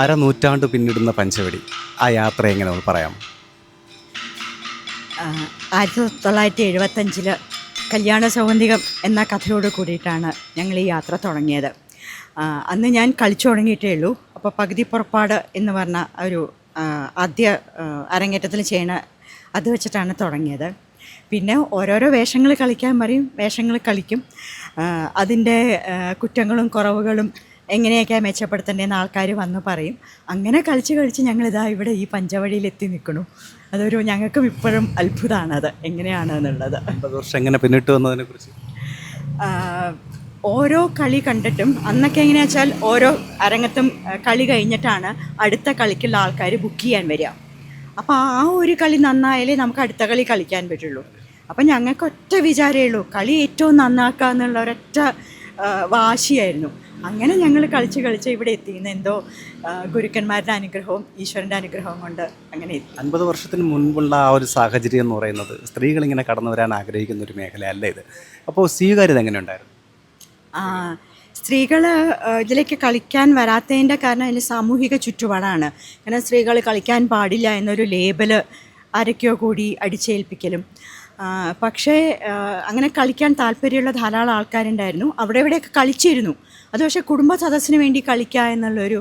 അരനൂറ്റാണ്ട് പിന്നിടുന്ന പഞ്ചവടി, ആ യാത്ര എങ്ങനെ ഒന്ന് പറയാം? 1975 കല്യാണ സൗഗന്ധികം എന്ന കഥയോട് കൂടിയിട്ടാണ് ഞങ്ങൾ ഈ യാത്ര തുടങ്ങിയത്. അന്ന് ഞാൻ കളിച്ചു തുടങ്ങിയിട്ടേ ഉള്ളൂ. അപ്പോൾ പകുതി പുറപ്പാട് എന്ന് പറഞ്ഞ ഒരു ആദ്യ അരങ്ങേറ്റത്തിൽ ചെയ്യണ അത് വെച്ചിട്ടാണ് തുടങ്ങിയത്. പിന്നെ ഓരോരോ വേഷങ്ങൾ കളിക്കാൻ പറയും, വേഷങ്ങൾ കളിക്കും. അതിൻ്റെ കുറ്റങ്ങളും കുറവുകളും എങ്ങനെയൊക്കെയാണ് മെച്ചപ്പെടുത്തേണ്ടതെന്ന് ആൾക്കാർ വന്ന് പറയും. അങ്ങനെ കളിച്ച് ഞങ്ങളിതാ ഇവിടെ ഈ പഞ്ചവടിയിൽ എത്തി നിൽക്കണു. അതൊരു ഞങ്ങൾക്കും ഇപ്പോഴും അത്ഭുതമാണത് എങ്ങനെയാണ് എന്നുള്ളത്. 50 വർഷം എങ്ങനെ പിന്നിട്ടു എന്നതിനെക്കുറിച്ച് ഓരോ കളി കണ്ടിട്ടും അന്നൊക്കെ എങ്ങനെയാ വെച്ചാൽ ഓരോ അരങ്ങത്തും കളി കഴിഞ്ഞിട്ടാണ് അടുത്ത കളിക്കുള്ള ആൾക്കാർ ബുക്ക് ചെയ്യാൻ വരിക. അപ്പോൾ ആ ഒരു കളി നന്നായാലേ നമുക്ക് അടുത്ത കളി കളിക്കാൻ പറ്റുള്ളൂ. അപ്പം ഞങ്ങൾക്ക് ഒറ്റ വിചാരമേ ഉള്ളൂ, കളി ഏറ്റവും നന്നാക്കുക എന്നുള്ള ഒരൊറ്റ വാശിയായിരുന്നു. അങ്ങനെ ഞങ്ങൾ കളിച്ച് ഇവിടെ എത്തിക്കുന്ന എന്തോ ഗുരുക്കന്മാരുടെ അനുഗ്രഹവും ഈശ്വരൻ്റെ അനുഗ്രഹവും കൊണ്ട് അങ്ങനെ എത്തി. 50 വർഷത്തിന് മുൻപുള്ള ആ ഒരു സാഹചര്യം എന്ന് പറയുന്നത് സ്ത്രീകളിങ്ങനെ കടന്നു വരാൻ ആഗ്രഹിക്കുന്ന ഒരു മേഖലയല്ല ഇത്. അപ്പോൾ സ്വീകാര്യത എങ്ങനെ ഉണ്ടായിരുന്നു? സ്ത്രീകൾ ഇതിലേക്ക് കളിക്കാൻ വരാത്തതിൻ്റെ കാരണം അതിന് സാമൂഹിക ചുറ്റുപാടാണ്. കാരണം സ്ത്രീകൾ കളിക്കാൻ പാടില്ല എന്നൊരു ലേബല് ആരൊക്കെയോ കൂടി അടിച്ചേൽപ്പിക്കലും. പക്ഷേ അങ്ങനെ കളിക്കാൻ താല്പര്യമുള്ള ധാരാളം ആൾക്കാരുണ്ടായിരുന്നു. അവിടെ ഇവിടെയൊക്കെ കളിച്ചിരുന്നു. അത് പക്ഷേ കുടുംബ സദസ്സിന് വേണ്ടി കളിക്കുക എന്നുള്ളൊരു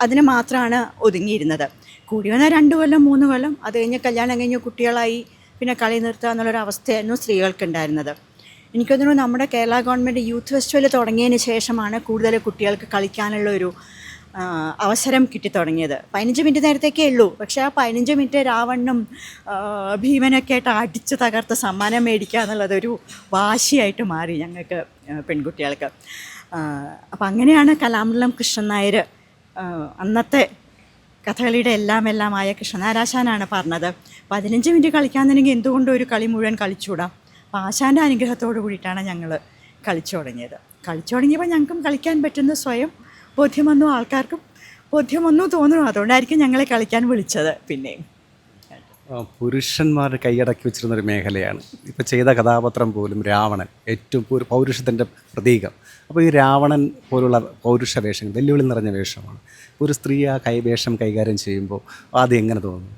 അതിന് മാത്രമാണ് ഒതുങ്ങിയിരുന്നത്. കൂടി വന്നാൽ 2 കൊല്ലം 3 കൊല്ലം, അത് കഴിഞ്ഞ് കല്യാണം കഴിഞ്ഞ് കുട്ടികളായി പിന്നെ കളി നിർത്തുക എന്നുള്ളൊരവസ്ഥയായിരുന്നു സ്ത്രീകൾക്കുണ്ടായിരുന്നത്. എനിക്ക് തോന്നുന്നു നമ്മുടെ കേരള ഗവൺമെൻറ് യൂത്ത് ഫെസ്റ്റിവൽ തുടങ്ങിയതിന് ശേഷമാണ് കൂടുതൽ കുട്ടികൾക്ക് കളിക്കാനുള്ള ഒരു അവസരം കിട്ടിത്തുടങ്ങിയത്. 15 മിനിറ്റ് നേരത്തേക്കേ ഉള്ളൂ, പക്ഷേ ആ 15 മിനിറ്റ് രാവണ്ണും ഭീമനൊക്കെ ആയിട്ട് അടിച്ച് തകർത്ത് സമ്മാനം മേടിക്കുക എന്നുള്ളതൊരു വാശിയായിട്ട് മാറി ഞങ്ങൾക്ക് പെൺകുട്ടികൾക്ക്. അപ്പം അങ്ങനെയാണ് കലാമണ്ഡലം കൃഷ്ണൻ നായർ, അന്നത്തെ കഥകളിയുടെ എല്ലാമായ കൃഷ്ണനാരാശാനാണ് പറഞ്ഞത്, 15 മിനിറ്റ് കളിക്കാന്നുണ്ടെങ്കിൽ എന്തുകൊണ്ടും ഒരു കളി മുഴുവൻ കളിച്ചുകൂടാം. അപ്പോൾ ആശാൻ്റെ അനുഗ്രഹത്തോടു കൂടിയിട്ടാണ് ഞങ്ങൾ കളിച്ചു തുടങ്ങിയത്. കളിച്ചു തുടങ്ങിയപ്പോൾ ഞങ്ങൾക്കും കളിക്കാൻ പറ്റുന്ന സ്വയം ബോധ്യം വന്നു, ആൾക്കാർക്കും ബോധ്യം വന്നു തോന്നുന്നു. അതുകൊണ്ടായിരിക്കും ഞങ്ങളെ കളിക്കാൻ വിളിച്ചത്. പിന്നെയും പുരുഷന്മാർ കൈയടക്കി വെച്ചിരുന്നൊരു മേഖലയാണ്. ഇപ്പോൾ ചെയ്ത കഥാപാത്രം പോലും രാവണൻ, ഏറ്റവും പൗരുഷത്തിൻ്റെ പ്രതീകം. അപ്പോൾ ഈ രാവണൻ പോലുള്ള പൗരുഷ വേഷങ്ങൾ വെല്ലുവിളി നിറഞ്ഞ വേഷമാണ്. ഒരു സ്ത്രീ ആ വേഷം കൈകാര്യം ചെയ്യുമ്പോൾ ആദ്യം എങ്ങനെ തോന്നുന്നു?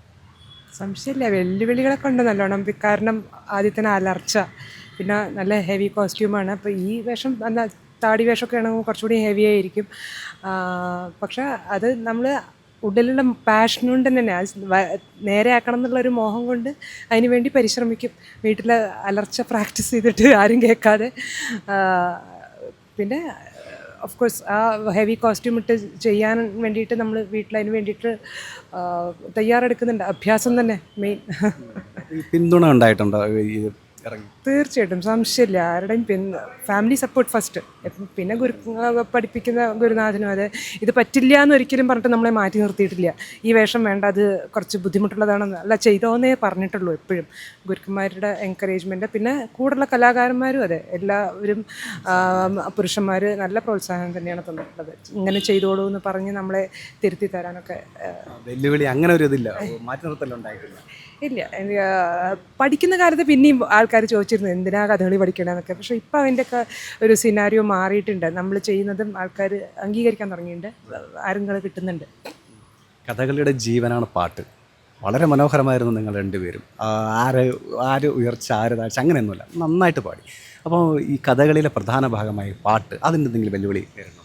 സംശയമില്ല, വെല്ലുവിളികളൊക്കെ ഉണ്ട് നല്ലോണം. കാരണം ആദ്യത്തിന് അലർച്ച, പിന്നെ നല്ല ഹെവി കോസ്റ്റ്യൂമാണ്. അപ്പോൾ ഈ വേഷം എന്താ താടി വേഷമൊക്കെ ആണെങ്കിൽ കുറച്ചുകൂടി ഹെവി ആയിരിക്കും. പക്ഷേ അത് നമ്മൾ ഉള്ളിലുള്ള പാഷൻ കൊണ്ട് തന്നെ നേരെ ആക്കണം എന്നുള്ളൊരു മോഹം കൊണ്ട് അതിന് വേണ്ടി പരിശ്രമിക്കും. വീട്ടിൽ അലർച്ച പ്രാക്ടീസ് ചെയ്തിട്ട് ആരും കേൾക്കാതെ. പിന്നെ ഓഫ് കോഴ്സ് ആ ഹെവി കോസ്റ്റ്യൂം ഇട്ട് ചെയ്യാൻ വേണ്ടിയിട്ട് നമ്മൾ വീട്ടിലതിന് വേണ്ടിയിട്ട് തയ്യാറെടുക്കുന്നുണ്ട്. അഭ്യാസം തന്നെ മെയിൻ. പിന്തുണ ഉണ്ടായിട്ടുണ്ടോ ഇറങ്ങി? തീർച്ചയായിട്ടും, സംശയമില്ല. ആരുടെയും ഫാമിലി സപ്പോർട്ട് ഫസ്റ്റ്, പിന്നെ പഠിപ്പിക്കുന്ന ഗുരുനാഥനും അതെ. ഇത് പറ്റില്ല എന്ന് ഒരിക്കലും പറഞ്ഞിട്ട് നമ്മളെ മാറ്റി നിർത്തിയിട്ടില്ല. ഈ വേഷം വേണ്ട, അത് കുറച്ച് ബുദ്ധിമുട്ടുള്ളതാണെന്ന് അല്ല, ചെയ്തോന്നേ പറഞ്ഞിട്ടുള്ളൂ. എപ്പോഴും ഗുരുക്കന്മാരുടെ എൻകറേജ്മെൻറ്റ്, പിന്നെ കൂടുതലുള്ള കലാകാരന്മാരും അതെ, എല്ലാവരും പുരുഷന്മാർ നല്ല പ്രോത്സാഹനം തന്നെയാണ് തന്നിട്ടുള്ളത്. ഇങ്ങനെ ചെയ്തോളൂ എന്ന് പറഞ്ഞ് നമ്മളെ തിരുത്തി തരാനൊക്കെ. വെല്ലുവിളി അങ്ങനെ ഒരു ഇതില്ല, മാറ്റി നിർത്തലുണ്ടായിട്ടില്ല? ഇല്ല, പഠിക്കുന്ന കാലത്ത് പിന്നെയും ആൾക്കാർ ചോദിച്ചിരുന്നു എന്തിനാ കഥകളി പഠിക്കണമെന്നൊക്കെ. പക്ഷേ ഇപ്പോൾ അതിൻ്റെയൊക്കെ ഒരു സിനാരിയോ മാറിയിട്ടുണ്ട്. നമ്മൾ ചെയ്യുന്നതും ആൾക്കാർ അംഗീകരിക്കാൻ തുടങ്ങിയിട്ടുണ്ട്, ആരുങ്ങൾ കിട്ടുന്നുണ്ട്. കഥകളിയുടെ ജീവനാണ് പാട്ട്. വളരെ മനോഹരമായിരുന്നു നിങ്ങൾ രണ്ടുപേരും. ആര് ഉയർച്ച ആര് താഴ്ച അങ്ങനെയൊന്നുമില്ല, നന്നായിട്ട് പാടി. അപ്പോൾ ഈ കഥകളിയിലെ പ്രധാന ഭാഗമായി പാട്ട്, അതിൻ്റെ എന്തെങ്കിലും വെല്ലുവിളി വരുന്നു?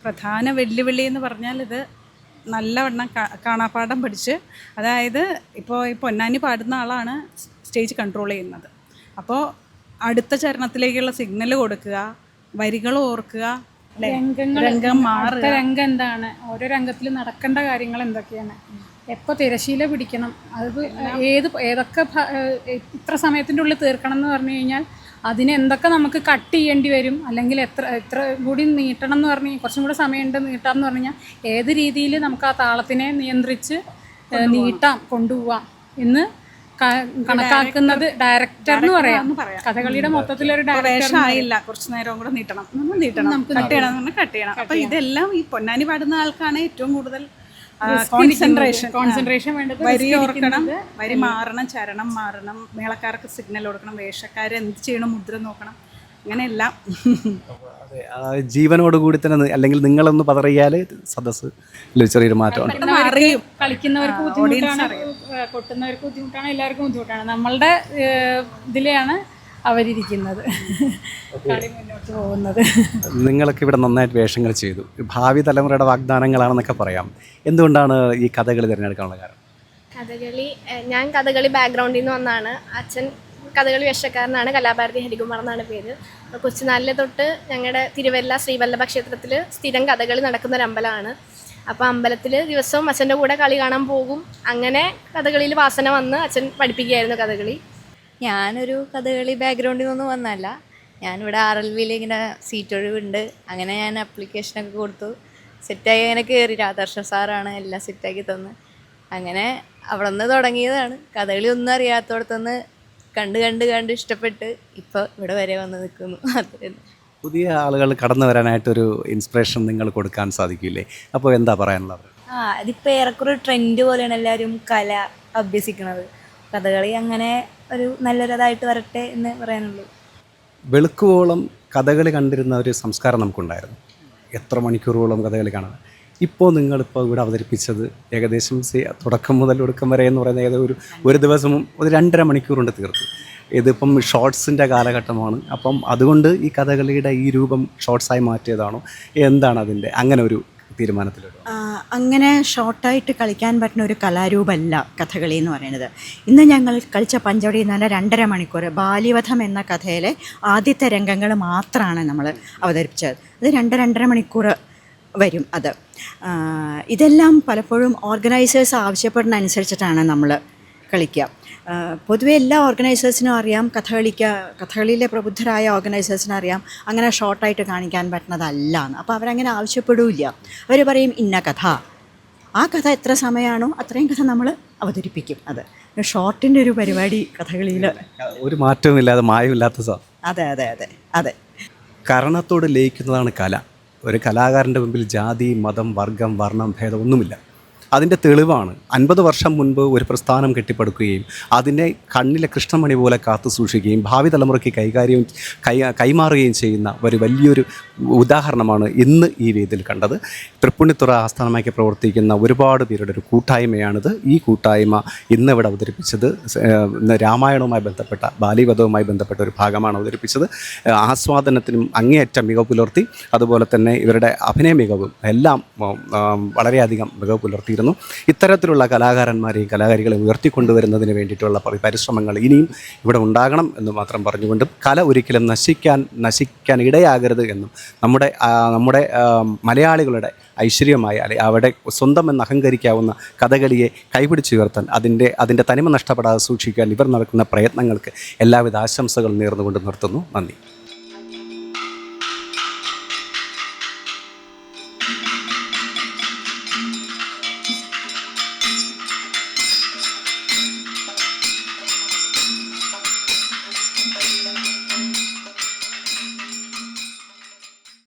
പ്രധാന വെല്ലുവിളി എന്ന് പറഞ്ഞാൽ ഇത് നല്ലവണ്ണം കാണാപ്പാഠം പഠിച്ച്, അതായത് ഇപ്പോൾ ഈ പൊന്നാനി പാടുന്ന ആളാണ് സ്റ്റേജ് കൺട്രോൾ ചെയ്യുന്നത്. അപ്പോൾ അടുത്ത ചരണത്തിലേക്കുള്ള സിഗ്നൽ കൊടുക്കുക, വരികൾ ഓർക്കുക, രംഗം മാറുക, രംഗം എന്താണ്, ഓരോ രംഗത്തിൽ നടക്കേണ്ട കാര്യങ്ങൾ എന്തൊക്കെയാണ്, എപ്പോൾ തിരശീല പിടിക്കണം, അത് ഏതൊക്കെ ഇത്ര സമയത്തിൻ്റെ ഉള്ളിൽ തീർക്കണം എന്ന് പറഞ്ഞു കഴിഞ്ഞാൽ അതിന് എന്തൊക്കെ നമുക്ക് കട്ട് ചെയ്യേണ്ടി വരും, അല്ലെങ്കിൽ എത്ര കൂടി നീട്ടണം എന്ന് പറഞ്ഞ് കുറച്ചും കൂടെ സമയമുണ്ട് നീട്ടാം എന്ന് പറഞ്ഞു കഴിഞ്ഞാൽ ഏത് രീതിയിൽ നമുക്ക് ആ താളത്തിനെ നിയന്ത്രിച്ച് കൊണ്ടുപോവാം എന്ന് കണക്കാക്കുന്നത് ഡയറക്ടർ എന്ന് പറയാം. കഥകളിയുടെ മൊത്തത്തിലൊരു ഡയറക്ടർ ആയില്ല, കുറച്ച് നേരം കൂടെ നീട്ടണം, കട്ട് ചെയ്യണം. അപ്പോൾ ഇതെല്ലാം ഈ പൊന്നാനി പാടുന്ന ആൾക്കാണ് ഏറ്റവും കൂടുതൽ കോൺസെൻട്രേഷൻ വേണ്ടത്. വരി ഓർക്കണം, വരി മാറണം, ചരണം മാറണം, മേളക്കാർക്ക് സിഗ്നൽ കൊടുക്കണം, വേഷക്കാർ എന്ത് ചെയ്യണം, മുദ്ര നോക്കണം. അങ്ങനെയെല്ലാം. അതെ, ആ ജീവനോടുകൂടി തന്നെ അല്ലെങ്കിൽ നിങ്ങളൊന്ന് പതറിയാൽ സദസ്സ് ചെറിയൊരു മാറ്റമാണ്. അറിയും. കളിക്കുന്നവർക്ക് ബുദ്ധിമുട്ടാണ്, കൊട്ടുന്നവർക്ക് ബുദ്ധിമുട്ടാണ്, എല്ലാവർക്കും ബുദ്ധിമുട്ടാണ്. നമ്മളുടെ ഇതിലെയാണ് അവരിയ്ക്കുന്നത്, കളി മുന്നോട്ട് പോകുന്നത്. നിങ്ങളൊക്കെ ഇവിടെ നന്നായിട്ട് വേഷങ്ങൾ ചെയ്തു. ഭാവി തലമുറയുടെ വാഗ്ദാനങ്ങളാണെന്നൊക്കെ പറയാം. എന്തുകൊണ്ടാണ് ഈ കഥകളി തിരഞ്ഞെടുക്കാനുള്ള കാരണം? ഞാൻ കഥകളി ബാക്ക്ഗ്രൗണ്ടിൽ നിന്ന് വന്നാണ്. അച്ഛൻ കഥകളി വേഷക്കാരനാണ്, കലാഭാരതി ഹരികുമാർ എന്നാണ് പേര്. കൊച്ചുനാളിലെ തൊട്ട് ഞങ്ങളുടെ തിരുവല്ല ശ്രീവല്ലഭ ക്ഷേത്രത്തിൽ സ്ഥിരം കഥകളി നടക്കുന്നൊരു അമ്പലമാണ്. അപ്പോൾ അമ്പലത്തിൽ ദിവസവും അച്ഛൻ്റെ കൂടെ കളി കാണാൻ പോകും. അങ്ങനെ കഥകളിയിൽ വാസന വന്ന് അച്ഛൻ പഠിപ്പിക്കുകയായിരുന്നു കഥകളി. ഞാനൊരു കഥകളി ബാക്ക്ഗ്രൗണ്ടിൽ നിന്നൊന്നും വന്നല്ല. ഞാനിവിടെ RLVയിൽ ഇങ്ങനെ സീറ്റ് ഒഴിവുണ്ട്, അങ്ങനെ ഞാൻ അപ്ലിക്കേഷനൊക്കെ കൊടുത്തു. സെറ്റായി അങ്ങനെ കയറി. രാധാകൃഷ്ണൻ സാറാണ് എല്ലാം സെറ്റാക്കി തന്ന്. അങ്ങനെ അവിടെ നിന്ന് തുടങ്ങിയതാണ്. കഥകളി ഒന്നും അറിയാത്തടത്തുനിന്ന് കണ്ട് കണ്ട് കണ്ട് ഇഷ്ടപ്പെട്ട് ഇപ്പോൾ ഇവിടെ വരെ വന്ന് നിൽക്കുന്നു. അത്രേ. പുതിയ ആളുകൾ കടന്നു വരാനായിട്ടൊരു ഇൻസ്പിറേഷൻ നിങ്ങൾ കൊടുക്കാൻ സാധിക്കില്ലേ? അപ്പോൾ എന്താ പറയാനുള്ളത്? അതിപ്പോൾ ഏറെക്കുറെ ട്രെൻഡ് പോലെയാണ് എല്ലാവരും കല അഭ്യസിക്കുന്നത്. കഥകളി അങ്ങനെ ഒരു നല്ലൊരിതായിട്ട് വരട്ടെ എന്ന് പറയാനുള്ളൂ. വെളുക്കുവോളം കഥകളി കണ്ടിരുന്ന ഒരു സംസ്കാരം നമുക്കുണ്ടായിരുന്നു. എത്ര മണിക്കൂറുകളോളം കഥകളി കാണാൻ. ഇപ്പോൾ നിങ്ങളിപ്പോൾ ഇവിടെ അവതരിപ്പിച്ചത് ഏകദേശം തുടക്കം മുതൽ ഒടുക്കം വരെ എന്ന് പറയുന്നത് ഏകദേശം ഒരു ദിവസം ഒരു 2.5 മണിക്കൂർ കൊണ്ട് തീർത്തു. ഇതിപ്പം ഷോർട്സിൻ്റെ കാലഘട്ടമാണ്. അപ്പം അതുകൊണ്ട് ഈ കഥകളിയുടെ ഈ രൂപം ഷോർട്സായി മാറ്റിയതാണോ, എന്താണ് അതിൻ്റെ അങ്ങനെ ഒരു തീരുമാനത്തിലൊരു? അങ്ങനെ ഷോർട്ടായിട്ട് കളിക്കാൻ പറ്റുന്ന ഒരു കലാരൂപമല്ല കഥകളി എന്ന് പറയുന്നത്. ഇന്ന് ഞങ്ങൾ കളിച്ച പഞ്ചവടി എന്ന് പറഞ്ഞാൽ 2.5 മണിക്കൂർ ബാല്യവധം എന്ന കഥയിലെ ആദ്യത്തെ രംഗങ്ങൾ മാത്രമാണ് നമ്മൾ അവതരിപ്പിച്ചത്. അത് 2-2.5 മണിക്കൂർ വരും. അത് ഇതെല്ലാം പലപ്പോഴും ഓർഗനൈസേഴ്സ് ആവശ്യപ്പെടുന്ന അനുസരിച്ചിട്ടാണ് നമ്മൾ കളിക്കുക. പൊതുവെ എല്ലാ ഓർഗനൈസേഴ്സിനും അറിയാം, കഥകളിയിലെ പ്രബുദ്ധരായ ഓർഗനൈസേഴ്സിനും അറിയാം അങ്ങനെ ഷോർട്ടായിട്ട് കാണിക്കാൻ പറ്റുന്നതല്ല എന്ന്. അപ്പോൾ അവരങ്ങനെ ആവശ്യപ്പെടില്ല. അവർ പറയും ഇന്ന കഥ, ആ കഥ എത്ര സമയമാണോ അത്രയും കഥ നമ്മൾ അവതരിപ്പിക്കും. അത് ഷോർട്ടിൻ്റെ ഒരു പരിപാടി കഥകളിയിൽ ഒരു മാറ്റവുമില്ലാതെ മായമില്ലാത്ത അതെ അതെ അതെ അതെ. കരണത്തോട് ലയിക്കുന്നതാണ് കല. ഒരു കലാകാരൻ്റെ മുമ്പിൽ ജാതി, മതം, വർഗം, വർണ്ണം, ഭേദം ഒന്നുമില്ല. അതിൻ്റെ തെളിവാണ് 50 വർഷം മുൻപ് ഒരു പ്രസ്ഥാനം കെട്ടിപ്പടുക്കുകയും അതിനെ കണ്ണിലെ കൃഷ്ണമണി പോലെ കാത്തു സൂക്ഷിക്കുകയും ഭാവി തലമുറയ്ക്ക് കൈമാറുകയും ചെയ്യുന്ന ഒരു വലിയൊരു ഉദാഹരണമാണ് ഇന്ന് ഈ വേദിയിൽ കണ്ടത്. തൃപ്പൂണിത്തുറ ആസ്ഥാനമാക്കി പ്രവർത്തിക്കുന്ന ഒരുപാട് പേരുടെ ഒരു കൂട്ടായ്മയാണിത്. ഈ കൂട്ടായ്മ ഇന്നിവിടെ അവതരിപ്പിച്ചത് രാമായണവുമായി ബന്ധപ്പെട്ട ബാലിവധവുമായി ബന്ധപ്പെട്ട ഒരു ഭാഗമാണ് അവതരിപ്പിച്ചത്. ആസ്വാദനത്തിനും അങ്ങേയറ്റം മികവ് പുലർത്തി. അതുപോലെ തന്നെ ഇവരുടെ അഭിനയ മികവും എല്ലാം വളരെയധികം മികവ് പുലർത്തിയിരുന്നു. ഇത്തരത്തിലുള്ള കലാകാരന്മാരെയും കലാകാരികളെയും ഉയർത്തിക്കൊണ്ടുവരുന്നതിന് വേണ്ടിയിട്ടുള്ള പരിശ്രമങ്ങൾ ഇനിയും ഇവിടെ ഉണ്ടാകണം എന്ന് മാത്രം പറഞ്ഞുകൊണ്ടും കല ഒരിക്കലും നശിക്കാൻ ഇടയാകരുത് എന്നും നമ്മുടെ മലയാളികളുടെ ഐശ്വര്യമായ അവിടെ സ്വന്തം എന്ന് അഹങ്കരിക്കാവുന്ന കഥകളിയെ കൈപിടിച്ചുയർത്താൻ അതിൻ്റെ തനിമ നഷ്ടപ്പെടാതെ സൂക്ഷിക്കാൻ ഇവർ നടക്കുന്ന പ്രയത്നങ്ങൾക്ക് എല്ലാവിധ ആശംസകൾ നേർന്നുകൊണ്ട് നിർത്തുന്നു. നന്ദി.